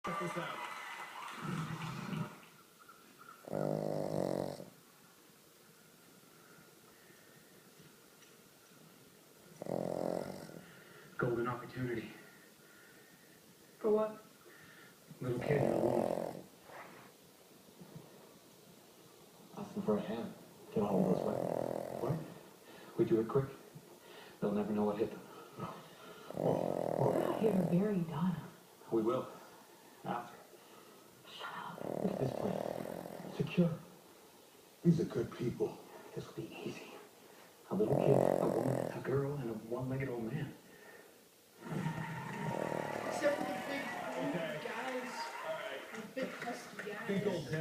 Check this out. Golden opportunity. For what? Little kid in a womb. Asking for a hand. Get all of this way. What? We do it quick. They'll never know what hit them. You're very Donna. We will. After. Look at this place. Secure. These are good people. This will be easy. A little kid, a woman, a girl, and a one-legged old man. Except for the big guys, the big husky guys. Big old